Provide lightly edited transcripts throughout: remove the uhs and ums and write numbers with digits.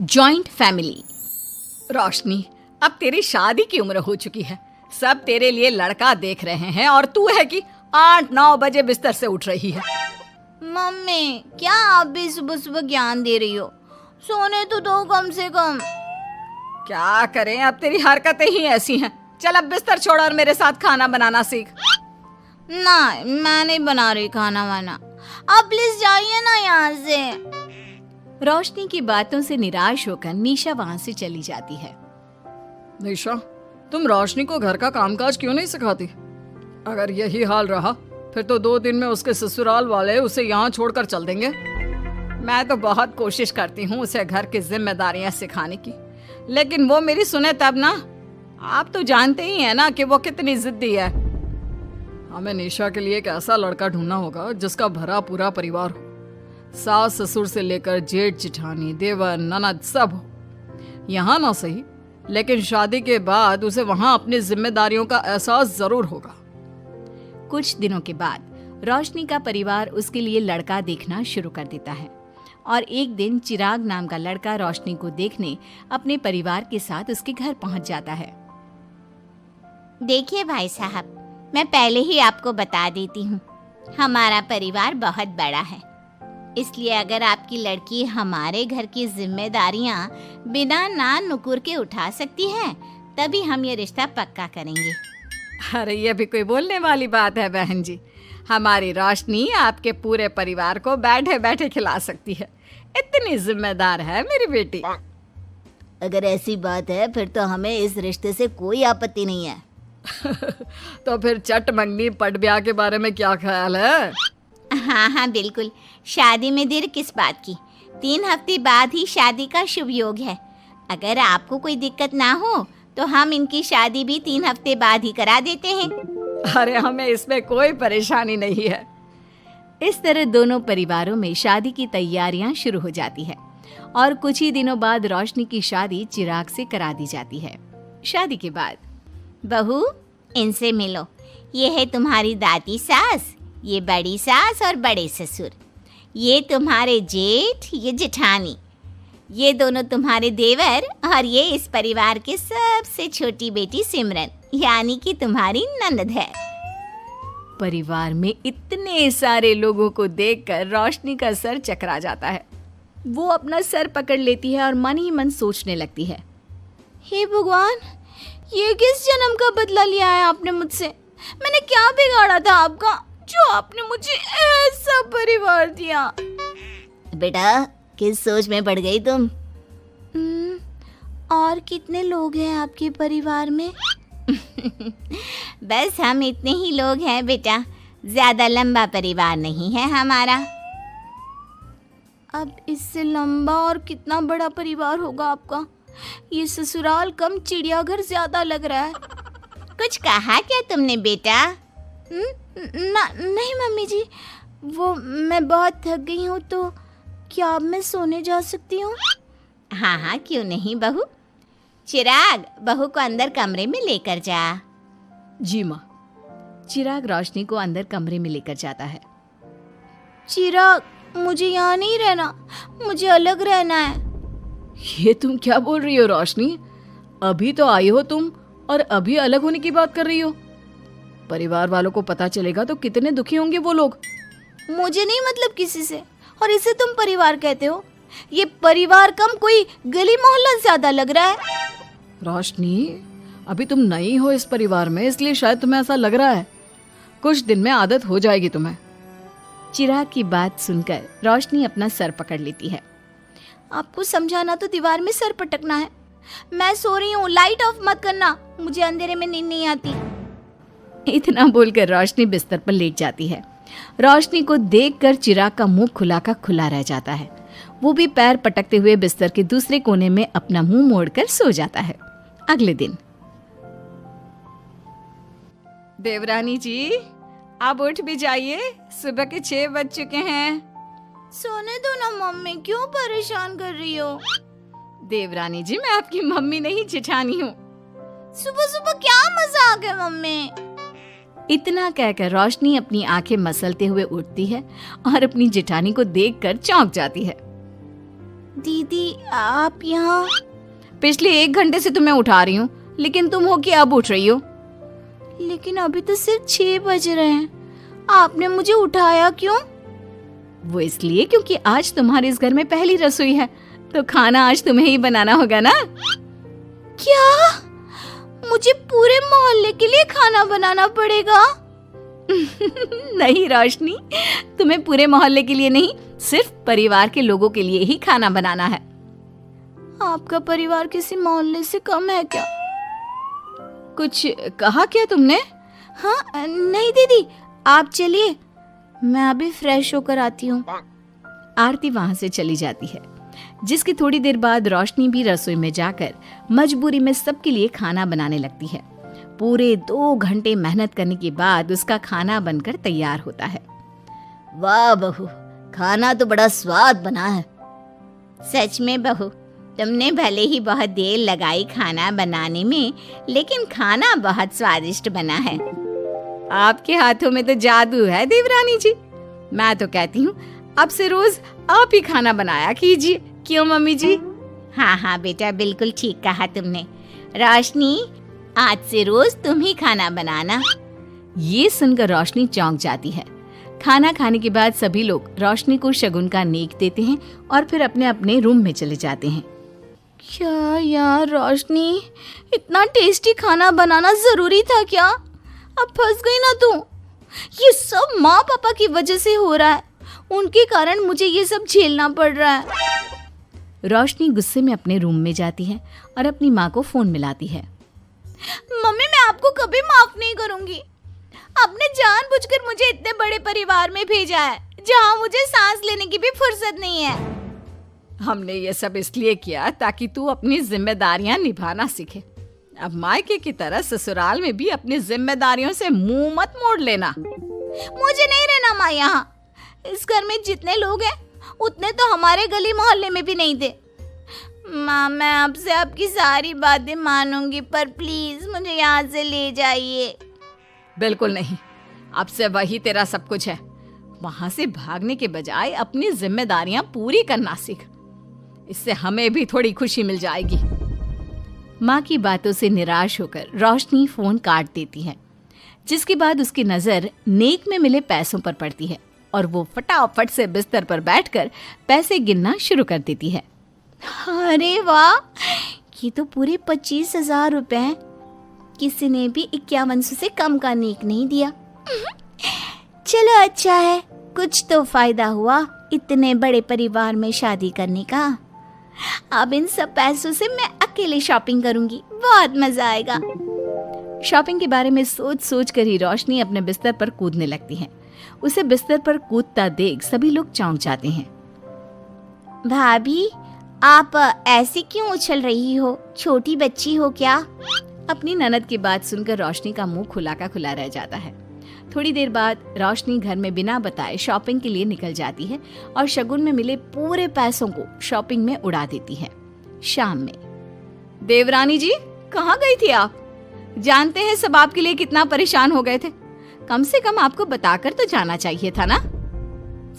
Joint family. रोशनी, अब तेरी शादी की उम्र हो चुकी है। सब तेरे लिए लड़का देख रहे हैं और तू है कि 8-9 बजे बिस्तर से उठ रही है। मम्मी, क्या आप भी सुबह सुबह ज्ञान दे रही हो? सोने तो दो कम से कम। क्या करें, अब तेरी हरकतें ही ऐसी हैं। चल अब बिस्तर छोड़ और मेरे साथ खाना बनाना सीख। ना, मैं नहीं बना रही खाना वाना। आप प्लीज जाइए ना यहाँ से। रोशनी की बातों से निराश होकर निशा वहाँ से चली जाती है। निशा, तुम रोशनी को घर का कामकाज क्यों नहीं सिखाती? अगर यही हाल रहा फिर तो 2 दिन में उसके ससुराल वाले उसे यहाँ छोड़कर चल देंगे। मैं तो बहुत कोशिश करती हूँ उसे घर की जिम्मेदारियां सिखाने की, लेकिन वो मेरी सुने तब ना। आप तो जानते ही हैं ना कि वो कितनी जिद्दी है। हमें निशा के लिए एक ऐसा लड़का ढूंढना होगा जिसका भरा पूरा परिवार हो। सास ससुर से लेकर जेठ जेठानी देवर ननद सब हो। यहाँ ना सही, लेकिन शादी के बाद उसे वहाँ अपनी जिम्मेदारियों का एहसास जरूर होगा। कुछ दिनों के बाद रोशनी का परिवार उसके लिए लड़का देखना शुरू कर देता है और एक दिन चिराग नाम का लड़का रोशनी को देखने अपने परिवार के साथ उसके घर पहुंच जाता है। देखिए भाई साहब, मैं पहले ही आपको बता देती हूँ, हमारा परिवार बहुत बड़ा है, इसलिए अगर आपकी लड़की हमारे घर की जिम्मेदारियाँ बिना नान नुकुर के उठा सकती है, तभी हम ये रिश्ता पक्का करेंगे। अरे ये भी कोई बोलने वाली बात है बहन जी। हमारी रोशनी आपके पूरे परिवार को बैठे बैठे खिला सकती है। इतनी जिम्मेदार है मेरी बेटी। अगर ऐसी बात है फिर तो हमें इस रिश्ते से कोई आपत्ति नहीं है। तो फिर चट मंगनी पट ब्याह के बारे में क्या ख्याल है? हाँ बिल्कुल। शादी में देर किस बात की? 3 हफ्ते बाद ही शादी का शुभ योग है। अगर आपको कोई दिक्कत ना हो तो हम इनकी शादी भी 3 हफ्ते बाद ही करा देते हैं। अरे हमें इसमें कोई परेशानी नहीं है। इस तरह दोनों परिवारों में शादी की तैयारियां शुरू हो जाती है और कुछ ही दिनों बाद रोशनी की शादी चिराग से करा दी जाती है। शादी के बाद, बहू, इनसे मिलो। ये है तुम्हारी दादी सास, ये बड़ी सास और बड़े ससुर। ये तुम्हारे जेठ, ये जेठानी। ये दोनों तुम्हारे देवर और ये इस परिवार की सबसे छोटी बेटी सिमरन, यानी कि तुम्हारी ननद है। परिवार में इतने सारे लोगों को देखकर रोशनी का सर चकरा जाता है। वो अपना सर पकड़ लेती है और मन ही मन सोचने लगती है, हे भगवान, ये किस जन्म का बदला लिया है आपने मुझसे? मैंने क्या बिगाड़ा था आपका जो आपने मुझे ऐसा परिवार दिया? बेटा, किस सोच में पड़ गई तुम? और कितने लोग हैं आपके परिवार में? बस हम इतने ही लोग हैं बेटा, ज्यादा लंबा परिवार नहीं है हमारा। अब इससे लंबा और कितना बड़ा परिवार होगा आपका? ये ससुराल कम चिड़ियाघर ज्यादा लग रहा है। कुछ कहा क्या तुमने बेटा? नहीं मम्मी जी, वो मैं बहुत थक गई हूँ, तो क्या अब मैं सोने जा सकती हूँ? हाँ, क्यों नहीं बहू। चिराग, बहू को अंदर कमरे में लेकर जा। जी माँ। चिराग रोशनी को अंदर कमरे में लेकर जाता है। चिराग, मुझे यहाँ नहीं रहना, मुझे अलग रहना है। ये तुम क्या बोल रही हो रोशनी? अभी तो आई हो तुम और अभी अलग होने की बात कर रही हो। परिवार वालों को पता चलेगा तो कितने दुखी होंगे वो लोग। मुझे नहीं मतलब किसी से, और इसे तुम परिवार कहते हो? ये परिवार कम कोई गली मोहल्ला ज्यादा लग रहा है। रोशनी, अभी तुम नई हो इस परिवार में, इसलिए शायद तुम्हें ऐसा लग रहा है। कुछ दिन में आदत हो जाएगी तुम्हें। चिराग की बात सुनकर रोशनी अपना सर पकड़ लेती है। आपको समझाना तो दीवार में सर पटकना है। मैं सो रही हूँ, लाइट ऑफ मत करना, मुझे अंधेरे में नींद नहीं आती। इतना बोलकर रोशनी बिस्तर पर लेट जाती है। रोशनी को देखकर चिराग का मुंह खुला का खुला रह जाता है। वो भी पैर पटकते हुए बिस्तर के दूसरे कोने में अपना मुंह मोड़कर सो जाता है। अगले दिन, देवरानी जी, आप उठ भी जाइए, सुबह के 6 बज चुके हैं। सोने दो ना मम्मी, क्यों परेशान कर रही हो? देवरानी जी, मैं आपकी मम्मी नहीं जेठानी हूँ। सुबह सुबह क्या मजाक है मम्मी? इतना कहकर रोशनी अपनी आंखें मसलते हुए उठती है और अपनी जेठानी को देखकर चौंक जाती है। दीदी आप यहाँ? पिछले 1 घंटे से तुम्हें उठा रही हूँ, लेकिन तुम हो कि अब उठ रही हो। लेकिन अभी तो सिर्फ 6 बज रहे हैं, आपने मुझे उठाया क्यों? वो इसलिए क्योंकि आज तुम्हारे इस घर में पहली रसोई है, तो खाना आज तुम्हें ही बनाना होगा ना। क्या? मुझे पूरे मोहल्ले के लिए खाना बनाना पड़ेगा? नहीं रोशनी, तुम्हें पूरे मोहल्ले के लिए नहीं, सिर्फ परिवार के लोगों के लिए ही खाना बनाना है। आपका परिवार किसी मोहल्ले से कम है क्या? कुछ कहा क्या तुमने? हाँ नहीं दीदी, आप चलिए, मैं अभी फ्रेश होकर आती हूँ। आरती वहां से चली जाती है, जिसकी थोड़ी देर बाद रोशनी भी रसोई में जाकर मजबूरी में सबके लिए खाना बनाने लगती है। पूरे 2 घंटे मेहनत करने के बाद उसका खाना बनकर तैयार होता है। वाह बहू, खाना तो बड़ा स्वाद बना है। सच में बहू, तुमने भले ही बहुत देर लगाई खाना बनाने में, लेकिन खाना बहुत स्वादिष्ट बना है। आपके हाथों में तो जादू है देवरानी जी। मैं तो कहती हूँ अब से रोज आप ही खाना बनाया कीजिए, क्यों मम्मी जी? हाँ हाँ बेटा, बिल्कुल ठीक कहा तुमने। रोशनी, आज से रोज तुम ही खाना बनाना। ये सुनकर रोशनी चौंक जाती है। खाना खाने के बाद सभी लोग रोशनी को शगुन का नेक देते हैं और फिर अपने अपने रूम में चले जाते हैं। क्या यार रोशनी, इतना टेस्टी खाना बनाना जरूरी था क्या? अब फंस गई ना तू। ये सब माँ पापा की वजह से हो रहा है, उनके कारण मुझे ये सब झेलना पड़ रहा है। रोशनी गुस्से में अपने रूम में जाती है और अपनी माँ को फोन मिलाती है। मम्मी, मैं आपको कभी माफ नहीं करूंगी। आपने जानबूझकर मुझे इतने बड़े परिवार में भेजा है, जहाँ मुझे सांस लेने की भी फुर्सत नहीं है। हमने ये सब इसलिए किया ताकि तू अपनी जिम्मेदारियां निभाना सीखे। अब मायके की तरह ससुराल में भी अपनी जिम्मेदारियों से मुंह मत मोड़ लेना। मुझे नहीं रहना माँ यहाँ। इस घर में जितने लोग हैं उतने तो हमारे गली मोहल्ले में भी नहीं थे। माँ, मैं आपसे आपकी सारी बातें मानूंगी, पर प्लीज मुझे यहाँ से ले जाइए। बिल्कुल नहीं, अब से वही तेरा सब कुछ है। वहां से भागने के बजाय अपनी जिम्मेदारियां पूरी करना सीख, इससे हमें भी थोड़ी खुशी मिल जाएगी। माँ की बातों से निराश होकर रोशनी फोन काट देती है, जिसके बाद उसकी नजर नेक में मिले पैसों पर पड़ती है और वो फटाफट से बिस्तर पर बैठकर पैसे गिनना शुरू कर देती है। अरे वाह, ये तो पूरे 25,000 रुपए हैं। किसी ने भी 5100 से कम का नेक नहीं दिया। चलो अच्छा है, कुछ तो फायदा हुआ इतने बड़े परिवार में शादी करने का। अब इन सब पैसों से मैं अकेले शॉपिंग करूंगी, बहुत मजा आएगा। शॉपिंग के बारे में सोच सोच कर ही रोशनी अपने बिस्तर पर कूदने लगती है। उसे बिस्तर पर कूदता देख सभी लोग चौंक जाते हैं। भाभी, आप ऐसे क्यों उछल रही हो? छोटी बच्ची हो क्या? अपनी ननद की बात सुनकर रोशनी का मुंह खुला का खुला रह जाता है। थोड़ी देर बाद रोशनी घर में बिना बताए शॉपिंग के लिए निकल जाती है और शगुन में मिले पूरे पैसों को शॉपिंग में उड़ा देती है। शाम में, देवरानी जी कहाँ गई थी आप? जानते हैं सब आपके लिए कितना परेशान हो गए थे। कम से कम आपको बताकर तो जाना चाहिए था ना।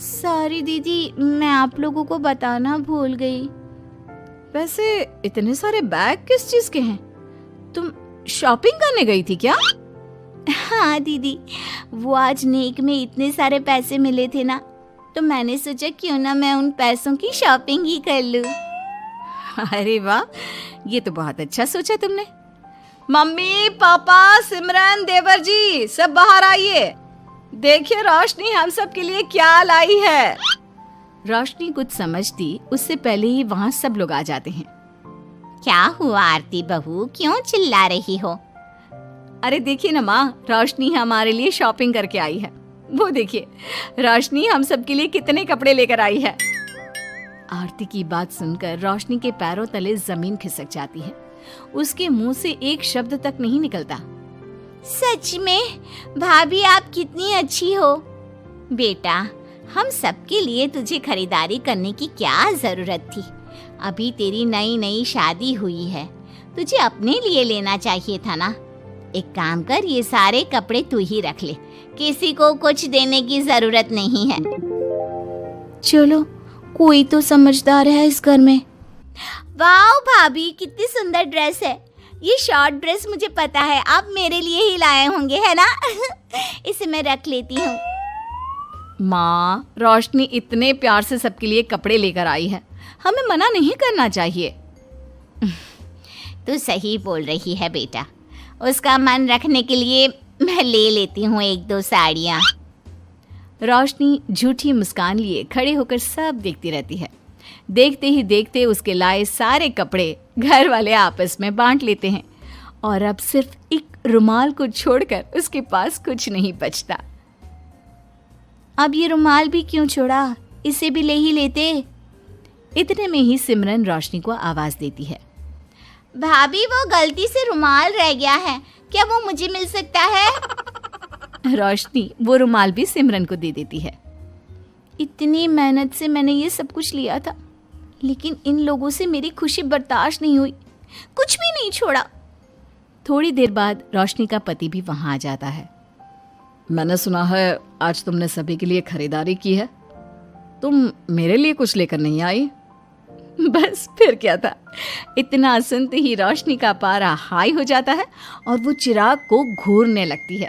सॉरी दीदी, मैं आप लोगों को बताना भूल गई। वैसे इतने सारे बैग किस चीज के हैं? तुम शॉपिंग करने गई थी क्या? हाँ दीदी, वो आज नेक में इतने सारे पैसे मिले थे ना, तो मैंने सोचा क्यों ना मैं उन पैसों की शॉपिंग ही कर लूं। अरे वाह, ये तो बहुत अच्छा सोचा तुमने। मम्मी, पापा, सिमरन, देवर जी, सब बाहर आइए। देखिए रोशनी हम सब के लिए क्या लाई है। रोशनी कुछ समझती उससे पहले ही वहाँ सब लोग आ जाते हैं। क्या हुआ आरती बहू, क्यों चिल्ला रही हो? अरे देखिए ना माँ, रोशनी हमारे लिए शॉपिंग करके आई है। वो देखिए, रोशनी हम सब के लिए कितने कपड़े लेकर आई है। आरती की बात सुनकर रोशनी के पैरों तले जमीन खिसक जाती है। उसके मुंह से एक शब्द तक नहीं निकलता। सच में भाभी, आप कितनी अच्छी हो। बेटा, हम सबके लिए तुझे खरीदारी करने की क्या जरूरत थी? अभी तेरी नई नई शादी हुई है, तुझे अपने लिए लेना चाहिए था ना। एक काम कर, ये सारे कपड़े तू ही रख ले, किसी को कुछ देने की जरूरत नहीं है। चलो, कोई तो समझदार है इस घर में। वाह भाभी, कितनी सुंदर ड्रेस है। ये शॉर्ट ड्रेस मुझे पता है आप मेरे लिए ही लाए होंगे, है ना? इसे मैं रख लेती हूँ। माँ, रोशनी इतने प्यार से सबके लिए कपड़े लेकर आई है, हमें मना नहीं करना चाहिए। तू सही बोल रही है बेटा, उसका मन रखने के लिए मैं ले लेती हूँ 1-2 साड़ियाँ। रोशनी झूठी मुस्कान लिए खड़े होकर सब देखती रहती है। देखते ही देखते उसके लाए सारे कपड़े घर वाले आपस में बांट लेते हैं और अब सिर्फ एक रुमाल को छोड़कर उसके पास कुछ नहीं बचता। अब ये रुमाल भी क्यों छोड़ा, इसे भी ले ही लेते। इतने में ही सिमरन रोशनी को आवाज देती है। भाभी, वो गलती से रुमाल रह गया है, क्या वो मुझे मिल सकता है? रोशनी वो रुमाल भी सिमरन को दे देती है। इतनी मेहनत से मैंने ये सब कुछ लिया था, लेकिन इन लोगों से मेरी खुशी बर्दाश्त नहीं हुई, कुछ भी नहीं छोड़ा। थोड़ी देर बाद रोशनी का पति भी वहां आ जाता है। मैंने सुना है आज तुमने सभी के लिए खरीदारी की है, तुम मेरे लिए कुछ लेकर नहीं आई? बस फिर क्या था, इतना सुनते ही रोशनी का पारा हाई हो जाता है और वो चिराग को घूरने लगती है,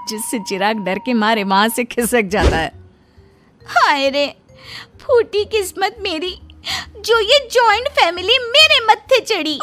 जिससे चिराग डर के मारे वहां से खिसक जाता है। हाय रे, फूटी किस्मत मेरी, जो ये जॉइंट फैमिली मेरे मत्थे चढ़ी।